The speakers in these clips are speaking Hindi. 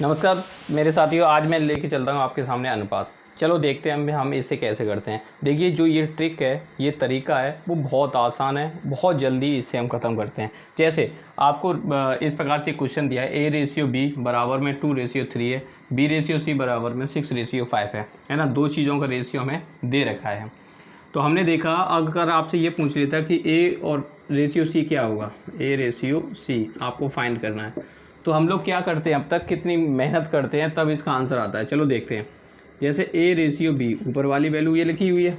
नमस्कार मेरे साथियों, आज मैं लेके चल रहा हूँ आपके सामने अनुपात। चलो देखते हैं हम इसे कैसे करते हैं। देखिए, जो ये ट्रिक है, ये तरीका है, वो बहुत आसान है, बहुत जल्दी इससे हम ख़त्म करते हैं। जैसे आपको इस प्रकार से क्वेश्चन दिया है, A/B बराबर में 2/3 है, B/C बराबर में 6/5 है ना। दो चीज़ों का रेशियो हमें दे रखा है। तो हमने देखा, अगर आपसे ये पूछ लेता कि A और रेशियो C क्या होगा, A/C आपको फाइंड करना है, तो हम लोग क्या करते हैं, अब तक कितनी मेहनत करते हैं तब इसका आंसर आता है। चलो देखते हैं। जैसे A/B, ऊपर वाली वैल्यू ये लिखी हुई है।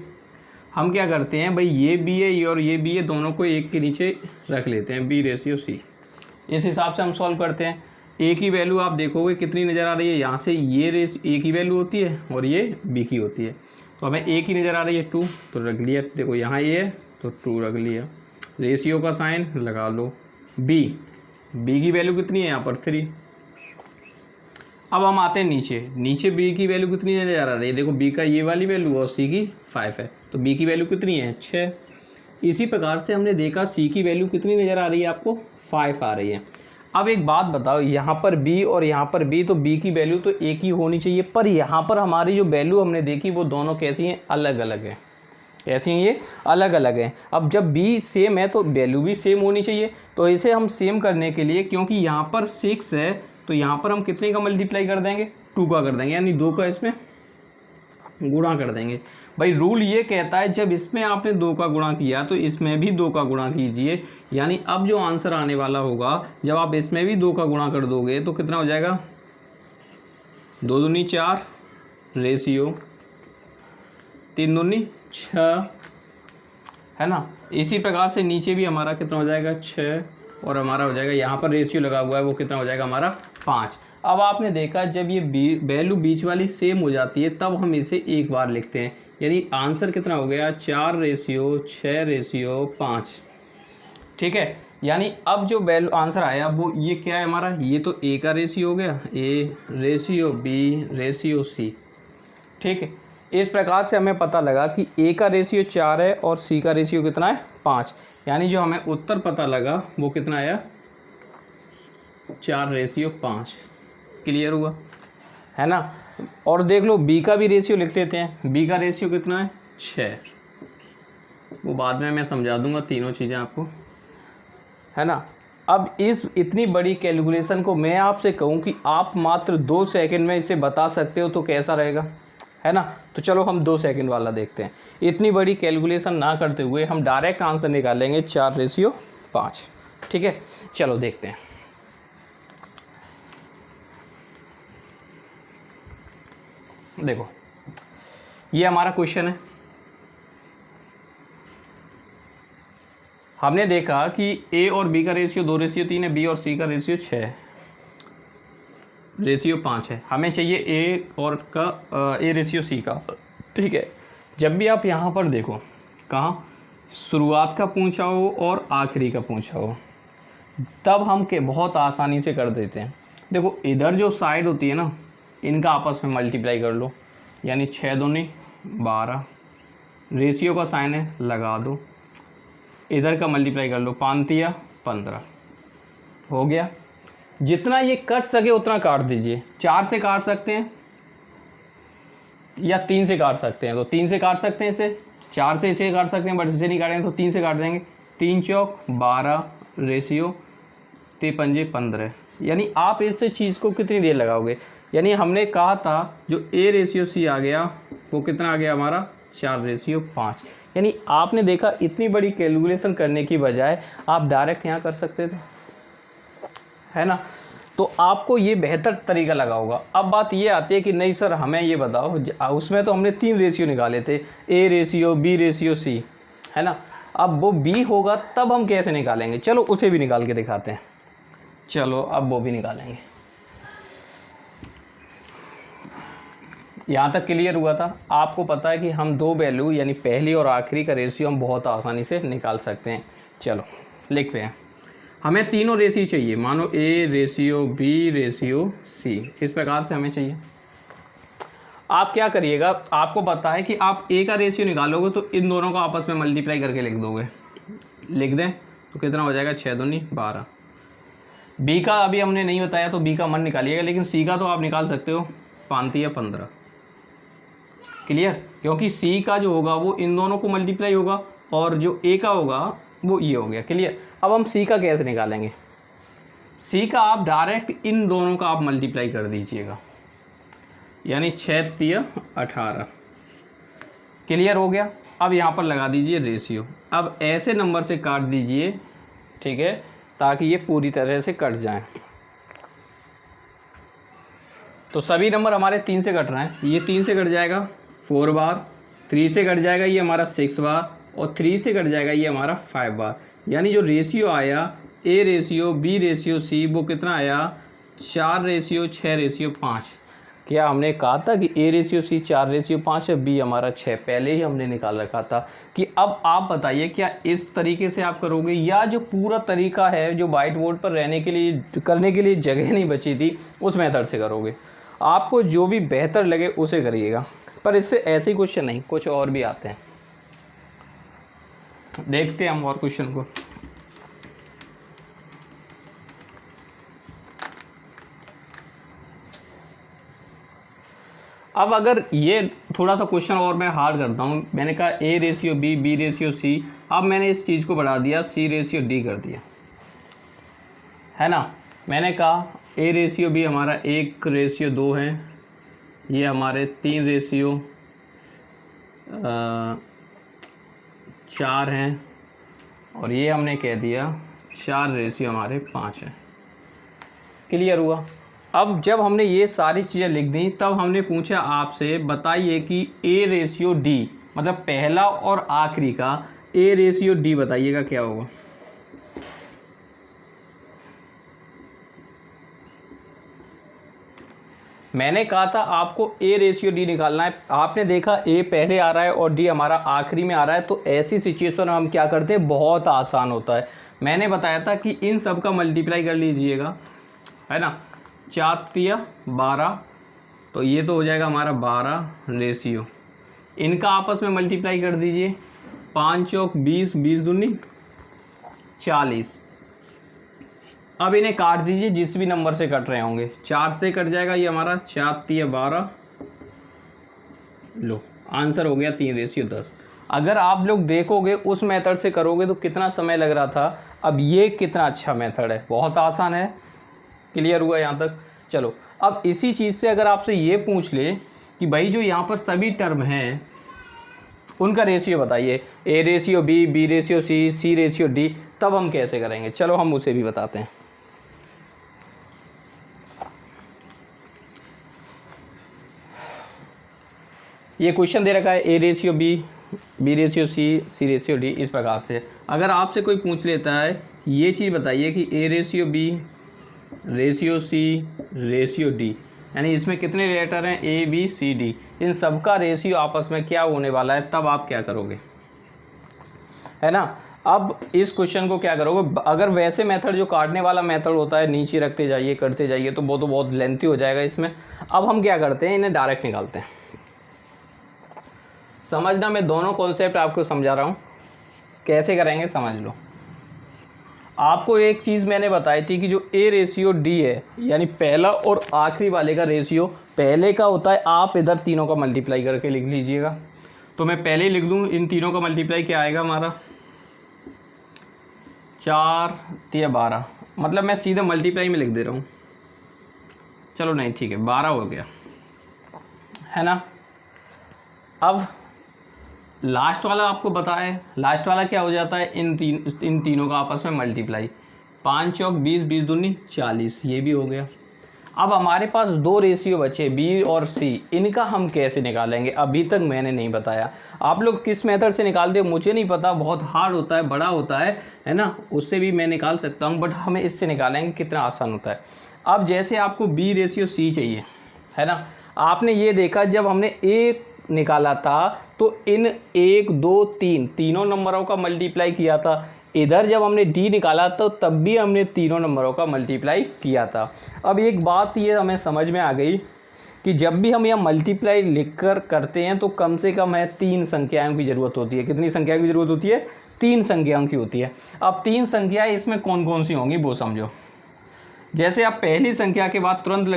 हम क्या करते हैं भाई, ये B है, ये और ये B है, दोनों को एक के नीचे रख लेते हैं, B/C। इस हिसाब से हम सॉल्व करते हैं। A की वैल्यू आप देखोगे कितनी नज़र आ रही है, यहाँ से ये A की वैल्यू होती है और ये B की होती है। तो हमें A की नज़र आ रही है 2, तो रख लिया। देखो यहाँ A है तो 2 रख लिया। रेशियो का साइन लगा लो। B की वैल्यू कितनी है यहाँ पर 3। अब हम आते हैं नीचे B की वैल्यू कितनी नज़र आ रही है, देखो B का ये वाली वैल्यू और C की 5 है, तो B की वैल्यू कितनी है 6। इसी प्रकार से हमने देखा C की वैल्यू कितनी नज़र आ रही है आपको 5 आ रही है। अब एक बात बताओ, यहाँ पर B और यहाँ पर B, तो B की वैल्यू तो एक ही होनी चाहिए, पर यहाँ पर हमारी जो वैल्यू हमने देखी वो दोनों कैसी हैं, अलग अलग हैं। कैसी हैं ये, अलग अलग हैं। अब जब B सेम है तो वैल्यू भी सेम होनी चाहिए। तो इसे हम सेम करने के लिए, क्योंकि यहाँ पर 6 है तो यहाँ पर हम कितने का मल्टीप्लाई कर देंगे, 2 का कर देंगे, यानी 2 का इसमें गुणा कर देंगे। भाई रूल ये कहता है, जब इसमें आपने 2 का गुणा किया तो इसमें भी 2 का गुणा कीजिए। यानी अब जो आंसर आने वाला होगा, जब आप इसमें भी 2 का गुणा कर दोगे तो कितना हो जाएगा, 2 दूनी 4 रेशियो 3 दूनी 6, है ना। इसी प्रकार से नीचे भी हमारा कितना हो जाएगा 6, और हमारा हो जाएगा, यहाँ पर रेशियो लगा हुआ है, वो कितना हो जाएगा हमारा 5। अब आपने देखा, जब ये वैल्यू बीच वाली सेम हो जाती है तब हम इसे एक बार लिखते हैं। यानी आंसर कितना हो गया 4/6/5। ठीक है, यानी अब जो वैल्यू आंसर आया वो ये क्या है हमारा, ये तो A का रेशियो हो गया, A/B/C। ठीक है, इस प्रकार से हमें पता लगा कि A का रेशियो 4 है और C का रेशियो कितना है 5। यानी जो हमें उत्तर पता लगा वो कितना आया 4/5। क्लियर हुआ, है ना। और देख लो B का भी रेशियो लिख लेते हैं। B का रेशियो कितना है 6, वो बाद में मैं समझा दूंगा तीनों चीज़ें आपको, है ना। अब इस इतनी बड़ी कैलकुलेशन को मैं आपसे कहूँ कि आप मात्र 2 सेकंड में इसे बता सकते हो तो कैसा रहेगा, है ना। तो चलो हम 2 सेकंड वाला देखते हैं। इतनी बड़ी कैलकुलेशन ना करते हुए हम डायरेक्ट आंसर निकालेंगे 4/5। ठीक है, चलो देखते हैं। देखो, ये हमारा क्वेश्चन है। हमने देखा कि A और B का रेशियो 2/3 है, B और C का रेशियो 6 है, रेशियो 5 है। हमें चाहिए A और का A/C का। ठीक है, जब भी आप यहाँ पर देखो, कहाँ शुरुआत का पूछा हो और आखिरी का पूछा हो, तब हम के बहुत आसानी से कर देते हैं। देखो, इधर जो साइड होती है ना, इनका आपस में मल्टीप्लाई कर लो, यानी 6 दूनी 12, रेशियो का साइन है लगा दो, इधर का मल्टीप्लाई कर लो, 5 15 हो गया। जितना ये कट सके उतना काट दीजिए। 4 से काट सकते हैं या 3 से काट सकते हैं, तो 3 से काट सकते हैं इसे, 4 से इसे काट सकते हैं, बट इसे नहीं काटेंगे तो 3 से काट देंगे। 3 चौक 12 रेशियो 3 पंजे 15। यानी आप इस चीज़ को कितनी देर लगाओगे, यानी हमने कहा था जो A/C आ गया वो कितना आ गया हमारा 4/5। यानी आपने देखा, इतनी बड़ी कैलकुलेशन करने की बजाय आप डायरेक्ट यहाँ कर सकते थे, है ना। तो आपको ये बेहतर तरीका लगा होगा। अब बात ये आती है कि नहीं सर हमें ये बताओ, उसमें तो हमने 3 रेशियो निकाले थे, A/C B/C, है ना। अब वो B होगा तब हम कैसे निकालेंगे, चलो उसे भी निकाल के दिखाते हैं। चलो अब वो भी निकालेंगे। यहाँ तक क्लियर हुआ था। आपको पता है कि हम 2 वैल्यू यानी पहली और आखिरी का रेशियो हम बहुत आसानी से निकाल सकते हैं। चलो लिखते हैं। हमें तीनों रेशियो चाहिए, मानो A/B/C, इस प्रकार से हमें चाहिए। आप क्या करिएगा, आपको पता है कि आप A का रेशियो निकालोगे तो इन दोनों को आपस में मल्टीप्लाई करके लिख दोगे। लिख दें तो कितना हो जाएगा 6 दूनी 12। बी का अभी हमने नहीं बताया तो बी का मन निकालिएगा, लेकिन सी का तो आप निकाल सकते हो, 5 या 15। क्लियर, क्योंकि सी का जो होगा वो इन दोनों को मल्टीप्लाई होगा और जो ए का होगा वो ये हो गया। क्लियर, अब हम सी का कैसे निकालेंगे? सी का आप डायरेक्ट इन दोनों का आप मल्टीप्लाई कर दीजिएगा, यानी 6 × 18। क्लियर हो गया। अब यहाँ पर लगा दीजिए रेशियो। अब ऐसे नंबर से काट दीजिए, ठीक है, ताकि ये पूरी तरह से कट जाएं। तो सभी नंबर हमारे 3 से कट रहे हैं। ये 3 से कट जाएगा 4 बार, 3 से कट जाएगा ये हमारा 6 बार, और 3 से कट जाएगा ये हमारा 5 बार। यानी जो रेशियो आया A ratio B ratio C, वो कितना आया? 4:6:5। क्या हमने कहा था कि ए रेशियो सी 4:5 है, बी हमारा 6, पहले ही हमने निकाल रखा था। कि अब आप बताइए क्या इस तरीके से आप करोगे, या जो पूरा तरीका है जो वाइट बोर्ड पर रहने के लिए करने के लिए जगह नहीं बची थी उस मेथड से करोगे? आपको जो भी बेहतर लगे उसे करिएगा, पर इससे ऐसे ही क्वेश्चन नहीं, कुछ और भी आते हैं। देखते हैं हम और क्वेश्चन को। अब अगर ये थोड़ा सा क्वेश्चन और मैं हार्ड करता हूँ, मैंने कहा A ratio B B ratio C, अब मैंने इस चीज़ को बढ़ा दिया सी रेशियो डी कर दिया, है ना। मैंने कहा ए रेशियो बी हमारा 1:2 है, ये हमारे 3:4 हैं, और ये हमने कह दिया 4:5 है। क्लियर हुआ। अब जब हमने ये सारी चीज़ें लिख दी, तब हमने पूछा आपसे बताइए कि ए रेशियो डी, मतलब पहला और आखिरी का ए रेशियो डी बताइएगा क्या होगा। मैंने कहा था आपको ए रेशियो डी निकालना है, आपने देखा ए पहले आ रहा है और डी हमारा आखिरी में आ रहा है, तो ऐसी सिचुएशन में हम क्या करते हैं, बहुत आसान होता है। मैंने बताया था कि इन सब का मल्टीप्लाई कर लीजिएगा, है ना। 4×12, तो ये तो हो जाएगा हमारा 12 रेशियो, इनका आपस में मल्टीप्लाई कर दीजिए। 5×20, 20×2 40। अब इन्हें काट दीजिए जिस भी नंबर से कट रहे होंगे। 4 से कट जाएगा ये हमारा 4×12, लो आंसर हो गया 3:10। अगर आप लोग देखोगे उस मेथड से करोगे तो कितना समय लग रहा था, अब ये कितना अच्छा मेथड है, बहुत आसान है। क्लियर हुआ यहाँ तक? चलो अब इसी चीज़ से अगर आपसे ये पूछ ले कि भाई जो यहाँ पर सभी टर्म हैं उनका रेशियो बताइए, A ratio B B ratio C C ratio D, तब हम कैसे करेंगे? चलो हम उसे भी बताते हैं। ये क्वेश्चन दे रखा है A ratio B B ratio C C ratio D, इस प्रकार से। अगर आपसे कोई पूछ लेता है ये चीज़ बताइए कि A ratio B ratio C ratio D, यानी इसमें कितने लेटर हैं, ए बी सी डी, इन सब का रेशियो आपस में क्या होने वाला है, तब आप क्या करोगे, है ना। अब इस क्वेश्चन को क्या करोगे, अगर वैसे मेथड जो काटने वाला मेथड होता है नीचे रखते जाइए करते जाइए तो वो तो बहुत लेंथी हो जाएगा इसमें। अब हम क्या करते हैं, इन्हें डायरेक्ट निकालते हैं। समझना, मैं दोनों कॉन्सेप्ट आपको समझा रहा हूँ, कैसे करेंगे समझ लो। आपको एक चीज़ मैंने बताई थी कि जो ए रेशियो डी है, यानी पहला और आखिरी वाले का रेशियो पहले का होता है, आप इधर तीनों का मल्टीप्लाई करके लिख लीजिएगा। तो मैं पहले ही लिख दूँ, इन तीनों का मल्टीप्लाई क्या आएगा हमारा, 4×12, मतलब मैं सीधे मल्टीप्लाई में लिख दे रहा हूँ। चलो नहीं ठीक है, 12 हो गया, है ना। अब लास्ट वाला आपको बताए, लास्ट वाला क्या हो जाता है, इन तीनों का आपस में मल्टीप्लाई। 5×4 20, 20×2 40, ये भी हो गया। अब हमारे पास दो रेशियो बचे बी और सी, इनका हम कैसे निकालेंगे अभी तक मैंने नहीं बताया। आप लोग किस मेथड से निकालते हो मुझे नहीं पता, बहुत हार्ड होता है, बड़ा होता है ना, उससे भी मैं निकाल सकता हूँ, बट हमें इससे निकालेंगे कितना आसान होता है। अब जैसे आपको बी रेशियो सी चाहिए, है ना, आपने ये देखा जब हमने ए निकाला था तो इन 1 2 3 तीनों नंबरों का मल्टीप्लाई किया था। इधर जब हमने डी निकाला तो तब भी हमने तीनों नंबरों का मल्टीप्लाई किया था। अब एक बात ये हमें समझ में आ गई कि जब भी हम यह मल्टीप्लाई लिखकर करते हैं तो कम से कम है 3 संख्याओं की ज़रूरत होती है। कितनी संख्या की ज़रूरत होती है? 3 संख्याओं की होती है। अब 3 संख्याएं इसमें कौन कौन सी होंगी वो समझो। जैसे आप पहली संख्या के बाद तुरंत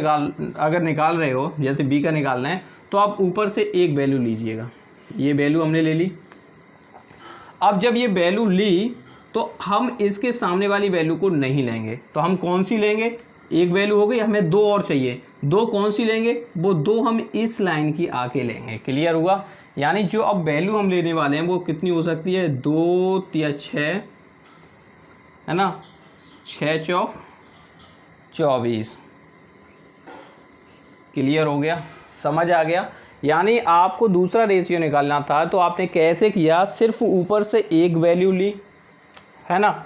अगर निकाल रहे हो, जैसे b का निकालना है, तो आप ऊपर से एक वैल्यू लीजिएगा। ये वैल्यू हमने ले ली। अब जब ये वैल्यू ली तो हम इसके सामने वाली वैल्यू को नहीं लेंगे, तो हम कौन सी लेंगे? एक वैल्यू हो गई, हमें दो और चाहिए। दो कौन सी लेंगे? वो दो हम इस लाइन की आके लेंगे। क्लियर हुआ? यानी जो अब वैल्यू हम लेने वाले हैं वो कितनी हो सकती है? 2 या 6, है ना, 6 चौक 24। क्लियर हो गया? समझ आ गया? यानी आपको दूसरा रेशियो निकालना था तो आपने कैसे किया? सिर्फ ऊपर से एक वैल्यू ली, है ना,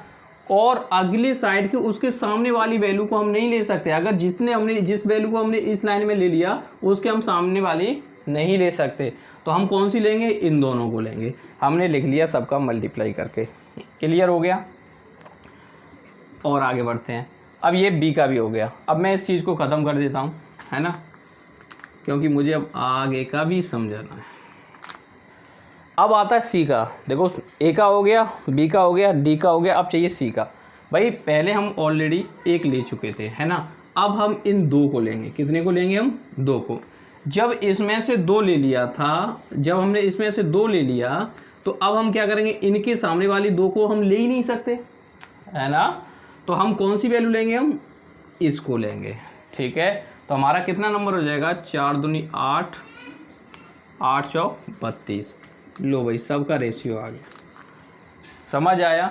और अगली साइड के उसके सामने वाली वैल्यू को हम नहीं ले सकते। अगर जिस वैल्यू को हमने इस लाइन में ले लिया उसके हम सामने वाली नहीं ले सकते, तो हम कौन सी लेंगे? इन दोनों को लेंगे। हमने लिख लिया सबका मल्टीप्लाई करके। क्लियर हो गया? और आगे बढ़ते हैं। अब ये बी का भी हो गया। अब मैं इस चीज़ को ख़त्म कर देता हूँ, है ना, क्योंकि मुझे अब आगे का भी समझाना है। अब आता है सी का। देखो, ए का हो गया, बी का हो गया, डी का हो गया, अब चाहिए सी का। भाई पहले हम ऑलरेडी एक ले चुके थे, है ना, अब हम इन दो को लेंगे। कितने को लेंगे हम? दो को। जब इसमें से दो ले लिया था, जब हमने इसमें से दो ले लिया, तो अब हम क्या करेंगे? इनके सामने वाली दो को हम ले ही नहीं सकते, है ना, तो हम कौन सी वैल्यू लेंगे? हम इसको लेंगे। ठीक है, तो हमारा कितना नंबर हो जाएगा? 4 दूनी 8, 8 चौक 32। लो भाई, सबका रेशियो आ गया। समझ आया?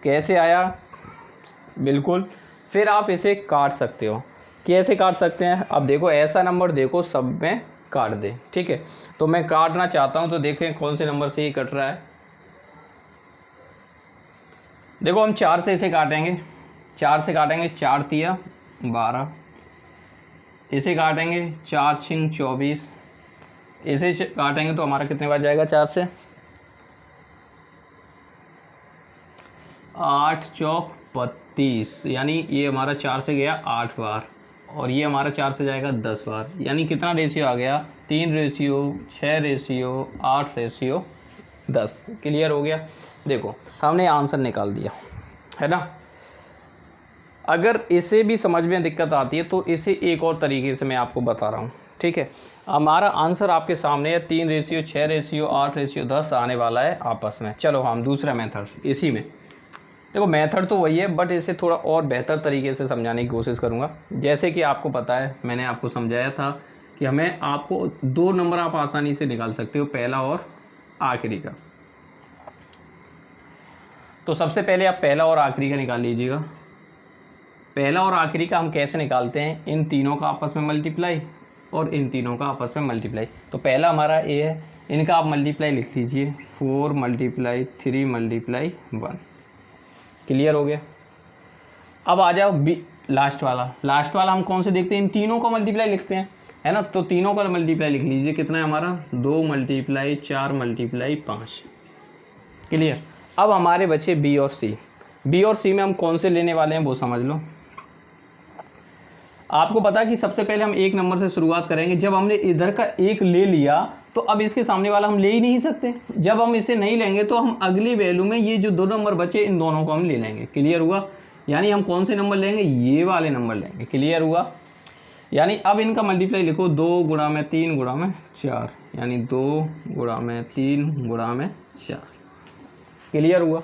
कैसे आया? बिल्कुल। फिर आप इसे काट सकते हो। कैसे काट सकते हैं? अब देखो, ऐसा नंबर देखो सब में काट दे। ठीक है, तो मैं काटना चाहता हूं, तो देखें कौन से नंबर से ये कट रहा है। देखो, हम 4 से इसे काटेंगे। 4 से काटेंगे, 4 तिया 12। इसे काटेंगे, 4 छिंग 24। इसे काटेंगे तो हमारा कितने बार जाएगा? 4 से 8 चौक 32, यानी ये हमारा 4 से गया 8 बार, और ये हमारा 4 से जाएगा 10 बार। यानी कितना रेशियो आ गया? 3 रेशियो 6 रेशियो 8 रेशियो 10। क्लियर हो गया? देखो, हमने आंसर निकाल दिया, है ना। अगर इसे भी समझ में दिक्कत आती है तो इसे एक और तरीके से मैं आपको बता रहा हूँ। ठीक है, हमारा आंसर आपके सामने है। 3 रेशियो 6 रेशियो 8 रेशियो 10 आने वाला है आपस में। चलो हम दूसरा मेथड, इसी में देखो, मेथड तो वही है, बट इसे थोड़ा और बेहतर तरीके से समझाने की कोशिश करूँगा। जैसे कि आपको पता है, मैंने आपको समझाया था कि आपको 2 नंबर आप आसानी से निकाल सकते हो, पहला और आखिरी का। तो सबसे पहले आप पहला और आखिरी का निकाल लीजिएगा। पहला और आखिरी का हम कैसे निकालते हैं? इन तीनों का आपस में मल्टीप्लाई और इन तीनों का आपस में मल्टीप्लाई। तो पहला हमारा ए है, इनका आप मल्टीप्लाई लिख लीजिए, 4 × 3 × 1। क्लियर हो गया? अब आ जाओ बी, लास्ट वाला हम कौन से देखते हैं? इन तीनों का मल्टीप्लाई लिखते हैं, है ना। तो तीनों का मल्टीप्लाई लिख लीजिए। कितना है हमारा? 2 × 4 × 5। क्लियर? अब हमारे बचे बी और सी। बी और सी में हम कौन से लेने वाले हैं वो समझ लो। आपको पता है कि सबसे पहले हम एक नंबर से शुरुआत करेंगे। जब हमने इधर का एक ले लिया तो अब इसके सामने वाला हम ले ही नहीं सकते। जब हम इसे नहीं लेंगे तो हम अगली वैल्यू में ये जो 2 नंबर बचे, इन दोनों को हम ले लेंगे। क्लियर हुआ? यानी हम कौन से नंबर लेंगे? ये वाले नंबर लेंगे। क्लियर हुआ? यानी अब इनका मल्टीप्लाई लिखो, 2 × 3 × 4, यानी 2 × 3 × 4। क्लियर हुआ?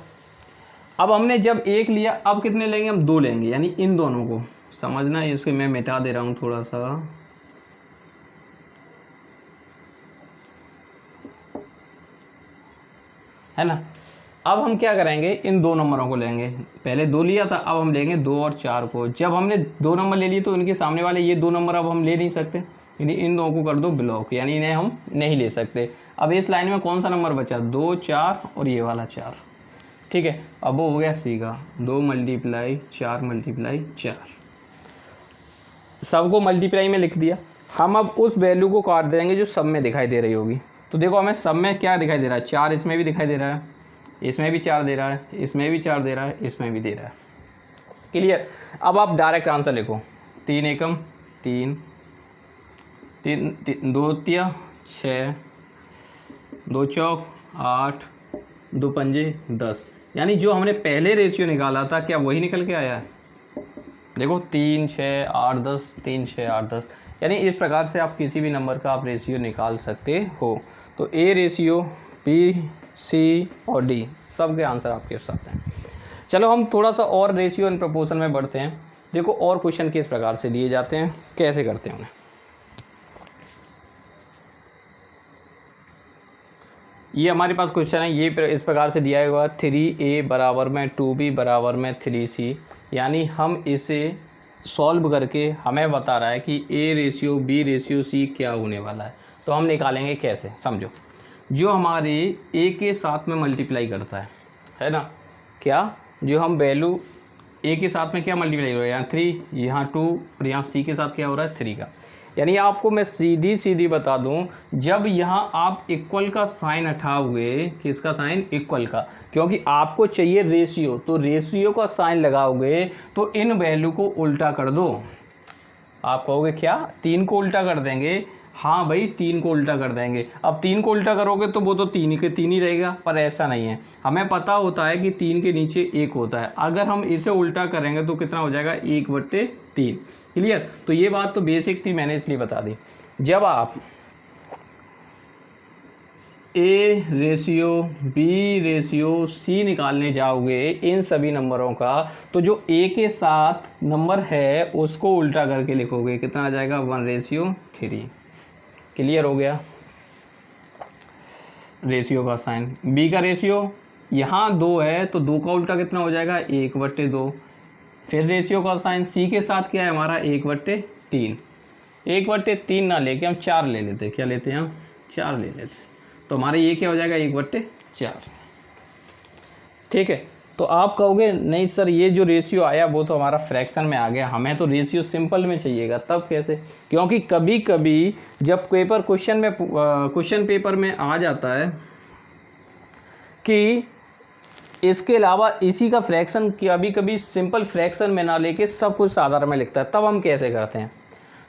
अब हमने जब एक लिया, अब कितने लेंगे? हम 2 लेंगे, यानी इन दोनों को समझना। इसके मैं मिटा दे रहा हूँ थोड़ा सा, है ना। अब हम क्या करेंगे? इन 2 नंबरों को लेंगे। पहले 2 लिया था, अब हम लेंगे 2 और 4 को। जब हमने 2 नंबर ले लिए तो इनके सामने वाले ये 2 नंबर अब हम ले नहीं सकते, यानी इन दोनों को कर दो ब्लॉक, यानी इन्हें हम नहीं ले सकते। अब इस लाइन में कौन सा नंबर बचा? 2 4 और ये वाला 4। ठीक है, अब वो हो गया सी का 2 × 4 × 4। सबको मल्टीप्लाई में लिख दिया। हम अब उस वैल्यू को काट देंगे जो सब में दिखाई दे रही होगी। तो देखो, हमें सब में क्या दिखाई दे रहा है? 4 इसमें भी दिखाई दे रहा है, इसमें भी 4 दे रहा है, इसमें भी 4 दे रहा है, इसमें भी दे रहा है। क्लियर? अब आप डायरेक्ट आंसर लिखो, 3 एकम 3, 2 तिया 6, 2 चौक 8, 2 पंजे 10। यानी जो हमने पहले रेशियो निकाला था, क्या वही निकल के आया है? देखो 3 6 8 10, 3 6 8 10, यानी इस प्रकार से आप किसी भी नंबर का आप रेशियो निकाल सकते हो। तो ए रेशियो, बी, सी और डी सब के आंसर आपके साथ हैं। चलो हम थोड़ा सा और रेशियो एंड प्रपोर्शन में बढ़ते हैं। देखो और क्वेश्चन किस प्रकार से दिए जाते हैं, कैसे करते हैं उन्हें। ये हमारे पास क्वेश्चन है, ये इस प्रकार से दिया हुआ 3a बराबर में 2b बराबर में 3c, यानी हम इसे सॉल्व करके हमें बता रहा है कि a ratio b ratio c क्या होने वाला है। तो हम निकालेंगे कैसे, समझो। जो हमारे a के साथ में मल्टीप्लाई करता है ना, क्या जो हम वैल्यू a के साथ में क्या मल्टीप्लाई हो रहा है, यहाँ 3, यहाँ 2 और यहाँ c के साथ क्या हो रहा है 3 का। यानी आपको मैं सीधी बता दूं, जब यहाँ आप इक्वल का साइन हटाओगे, किसका साइन, इक्वल का, क्योंकि आपको चाहिए रेशियो, तो रेशियो का साइन लगाओगे तो इन वैल्यू को उल्टा कर दो। आप कहोगे क्या 3 को उल्टा कर देंगे, हाँ भाई 3 को उल्टा कर देंगे। अब 3 को उल्टा करोगे तो वो तो 3 के 3 ही रहेगा, पर ऐसा नहीं है। हमें पता होता है कि 3 के नीचे 1 होता है, अगर हम इसे उल्टा करेंगे तो कितना हो जाएगा 1/3। क्लियर। तो ये बात तो बेसिक थी, मैंने इसलिए बता दी। जब आप A ratio B ratio C निकालने जाओगे इन सभी नंबरों का, तो जो ए के साथ नंबर है उसको उल्टा करके लिखोगे, कितना आ जाएगा 1/3। क्लियर हो गया रेशियो का साइन। बी का रेशियो यहाँ 2 है तो 2 का उल्टा कितना हो जाएगा 1/2। फिर रेशियो का साइन सी के साथ क्या है हमारा 1/3। 1/3 ना लेके हम 4 ले लेते, क्या लेते हैं हम 4 ले लेते, तो हमारे ये क्या हो जाएगा 1/4। ठीक है। तो आप कहोगे नहीं सर ये जो रेशियो आया वो तो हमारा फ्रैक्शन में आ गया, हमें तो रेशियो सिंपल में चाहिएगा। तब कैसे, क्योंकि कभी कभी जब क्वेश्चन पेपर में आ जाता है कि इसके अलावा इसी का फ्रैक्शन कभी कभी सिंपल फ्रैक्शन में ना लेके सब कुछ साधारण में लिखता है, तब हम कैसे करते हैं।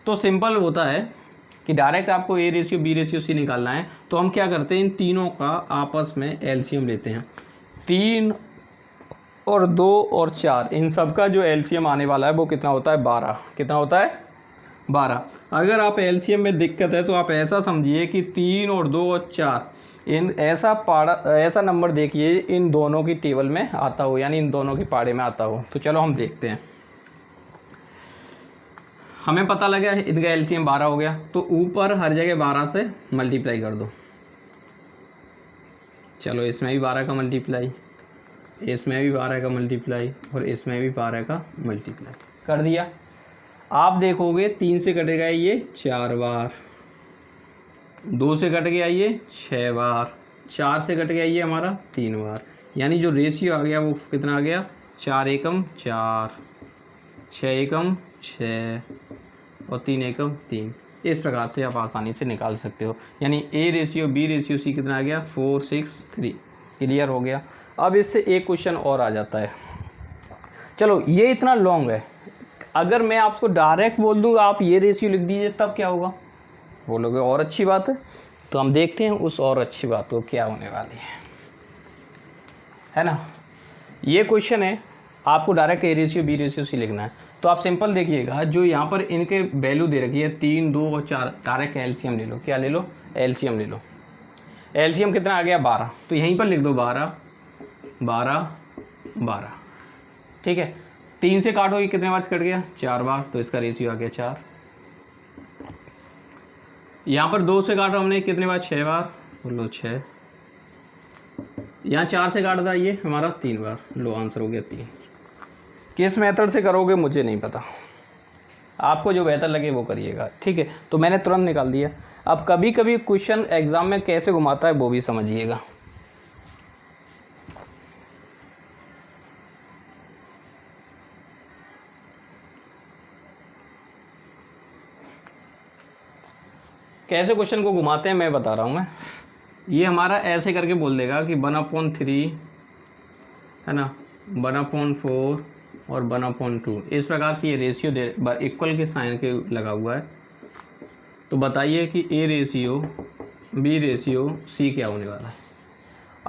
तो सिंपल होता है कि डायरेक्ट आपको A ratio B ratio C निकालना है, तो हम क्या करते हैं इन तीनों का आपस में एलसीएम लेते हैं। 3 और 2 और 4 इन सब का जो एलसीएम आने वाला है वो कितना होता है 12। कितना होता है 12। अगर आप एलसीएम में दिक्कत है तो आप ऐसा समझिए कि 3 और 2 और 4 इन ऐसा नंबर देखिए इन दोनों की टेबल में आता हो, यानी इन दोनों के पाड़े में आता हो। तो चलो हम देखते हैं। हमें पता लगा है इनका एलसीएम 12 हो गया, तो ऊपर हर जगह 12 से मल्टीप्लाई कर दो। चलो इसमें भी 12 का मल्टीप्लाई, इसमें भी 12 का मल्टीप्लाई और इसमें भी 12 का मल्टीप्लाई कर दिया। आप देखोगे 3 से कटेगा ये 4 बार, 2 से कट गया ये 6 बार, 4 से कट गया ये हमारा 3 बार, यानी जो रेशियो आ गया वो कितना आ गया 4 एकम 4, 6 एकम 6 और 3 एकम 3। इस प्रकार से आप आसानी से निकाल सकते हो। यानी A ratio B ratio C कितना आ गया 4 6 3। क्लियर हो गया। अब इससे एक क्वेश्चन और आ जाता है। चलो ये इतना लॉन्ग है, अगर मैं आपको डायरेक्ट बोल दूँगा आप ये रेशियो लिख दीजिए तब क्या होगा, बोलोगे और अच्छी बात है। तो हम देखते हैं उस और अच्छी बात को क्या होने वाली है ना। ये क्वेश्चन है, आपको direct A ratio B ratio C लिखना है। तो आप सिंपल देखिएगा, जो यहाँ पर इनके वैल्यू दे रखी है 3 2 और 4, डायरेक्ट एलसीएम ले लो। क्या ले लो, एलसीएम ले लो। एलसीएम कितना आ गया 12, तो यहीं पर लिख दो 12 12 12। ठीक है। 3 से काटोगे कितने बार कट गया 4 बार, तो इसका रेशियो आ गया 4। यहाँ पर 2 से काटा हमने कितने बार 6 बार, लो 6। यहाँ 4 से काटा था ये हमारा 3 बार, लो आंसर हो गया 3। किस मेथड से करोगे मुझे नहीं पता, आपको जो बेहतर लगे वो करिएगा। ठीक है। तो मैंने तुरंत निकाल दिया। अब कभी कभी क्वेश्चन एग्जाम में कैसे घुमाता है वो भी समझिएगा। कैसे क्वेश्चन को घुमाते हैं मैं बता रहा हूँ मैं। ये हमारा ऐसे करके बोल देगा कि 1/3 है ना, 1/4 और 1/2। इस प्रकार से ये रेशियो दे इक्वल के साइन के लगा हुआ है। तो बताइए कि A ratio B ratio C क्या होने वाला है।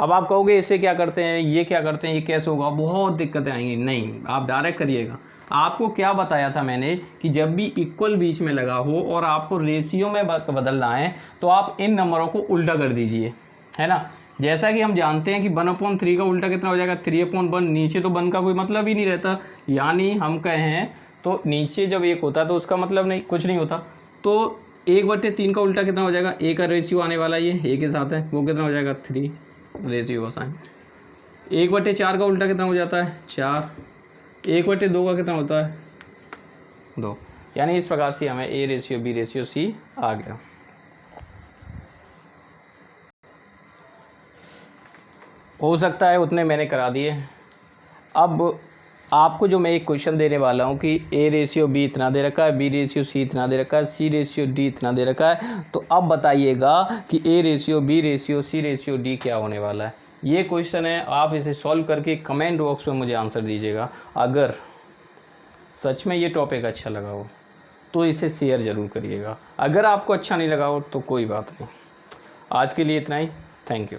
अब आप कहोगे इससे क्या करते हैं, ये क्या करते हैं, ये कैसे होगा, बहुत दिक्कतें आएंगी। नहीं, आप डायरेक्ट करिएगा। आपको क्या बताया था मैंने कि जब भी इक्वल बीच में लगा हो और आपको रेशियो में बदलना है तो आप इन नंबरों को उल्टा कर दीजिए, है ना। जैसा कि हम जानते हैं कि 1/3 का उल्टा कितना हो जाएगा, 3/1। नीचे तो 1 का कोई मतलब ही नहीं रहता, यानी हम कहें तो नीचे जब 1 होता है तो उसका मतलब नहीं, कुछ नहीं होता। तो 1/3 का उल्टा कितना हो जाएगा, ए का रेशियो आने वाला ये ए के साथ है, वो कितना हो जाएगा 3 रेशियो का साइन। 1/4 का उल्टा कितना हो जाता है 4। 1/2 का कितना होता है 2। यानी इस प्रकार से हमें A ratio B ratio C आ गया। हो सकता है उतने मैंने करा दिए। अब आपको जो मैं एक क्वेश्चन देने वाला हूँ कि ए रेशियो बी इतना दे रखा है, बी रेशियो सी इतना दे रखा है, सी रेशियो डी इतना दे रखा है, तो अब बताइएगा कि A ratio B ratio C ratio D क्या होने वाला है। ये क्वेश्चन है, आप इसे सॉल्व करके कमेंट बॉक्स में मुझे आंसर दीजिएगा। अगर सच में ये टॉपिक अच्छा लगा हो तो इसे शेयर ज़रूर करिएगा, अगर आपको अच्छा नहीं लगा हो तो कोई बात नहीं। आज के लिए इतना ही, थैंक यू।